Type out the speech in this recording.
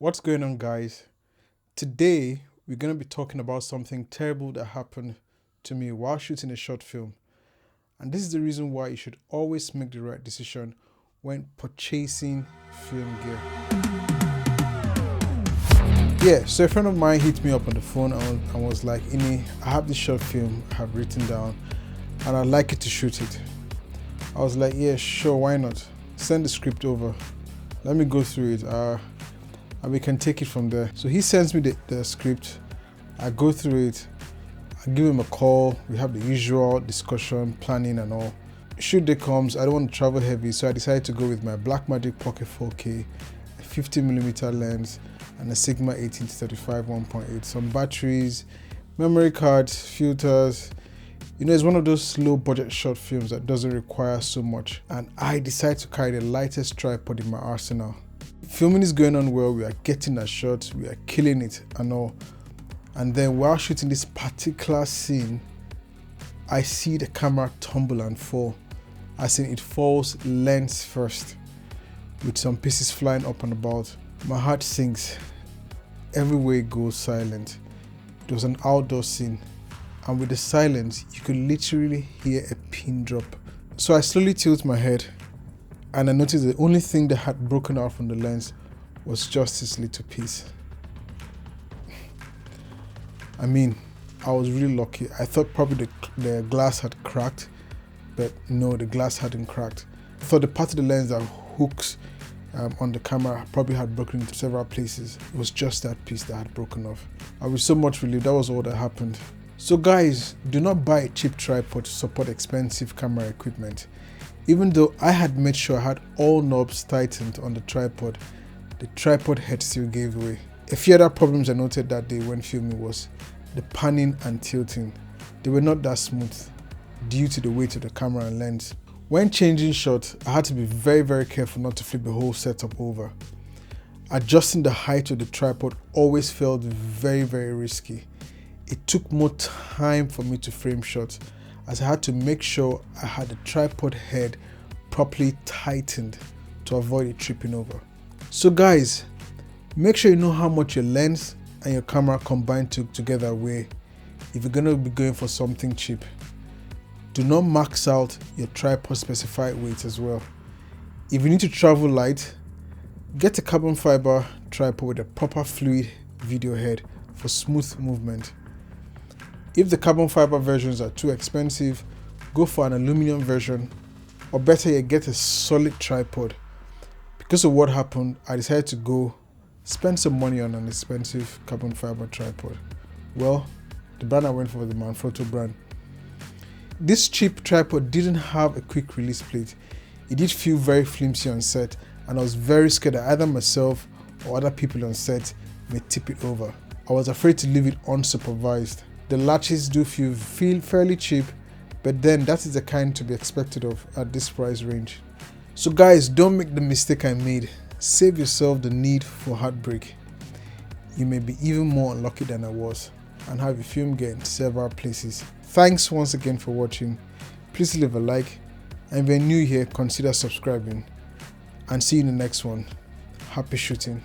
What's going on, guys? Today we're going to be talking about something terrible that happened to me while shooting a short film. And this is the reason why you should always make the right decision when purchasing film gear. Yeah, so a friend of mine hit me up on the phone and was like, Ini, I have this short film I have written down and I'd like you to shoot it. I was like, yeah, sure, why not? Send the script over. Let me go through it. And we can take it from there. So he sends me the script, I go through it, I give him a call, we have the usual discussion, planning and all. Shoot day comes, I don't want to travel heavy, so I decided to go with my Blackmagic Pocket 4K, a 50mm lens, and a Sigma 18-35 1.8, some batteries, memory cards, filters. You know, it's one of those low budget short films that doesn't require so much. And I decided to carry the lightest tripod in my arsenal. Filming is going on well, we are getting our shots, we are killing it and all. And then while shooting this particular scene, I see the camera tumble and fall. As in, it falls lens first, with some pieces flying up and about. My heart sinks, everywhere goes silent. It was an outdoor scene, and with the silence, you could literally hear a pin drop. So I slowly tilt my head, and I noticed the only thing that had broken out from the lens was just this little piece. I mean, I was really lucky. I thought probably the glass had cracked, but no, the glass hadn't cracked. I thought the part of the lens that hooks on the camera probably had broken into several places. It was just that piece that had broken off. I was so much relieved. That was all that happened. So guys, do not buy a cheap tripod to support expensive camera equipment. Even though I had made sure I had all knobs tightened on the tripod head still gave way. A few other problems I noted that day when filming was the panning and tilting. They were not that smooth due to the weight of the camera and lens. When changing shots, I had to be very careful not to flip the whole setup over. Adjusting the height of the tripod always felt very risky. It took more time for me to frame shots, as I had to make sure I had the tripod head properly tightened to avoid it tripping over. So guys, make sure you know how much your lens and your camera combined together weigh if you're going to be going for something cheap. Do not max out your tripod specified weight as well. If you need to travel light, get a carbon fiber tripod with a proper fluid video head for smooth movement. If the carbon fiber versions are too expensive, go for an aluminum version, or better yet, get a solid tripod. Because of what happened, I decided to spend some money on an expensive carbon fiber tripod. Well, the brand I went for was the Manfrotto brand. This cheap tripod didn't have a quick release plate. It did feel very flimsy on set, and I was very scared that either myself or other people on set may tip it over. I was afraid to leave it unsupervised. The latches do feel fairly cheap, but then that is the kind to be expected of at this price range. So guys, don't make the mistake I made. Save yourself the need for heartbreak. You may be even more unlucky than I was and have your film gear in several places. Thanks once again for watching. Please leave a like, and if you're new here, consider subscribing. And see you in the next one. Happy shooting.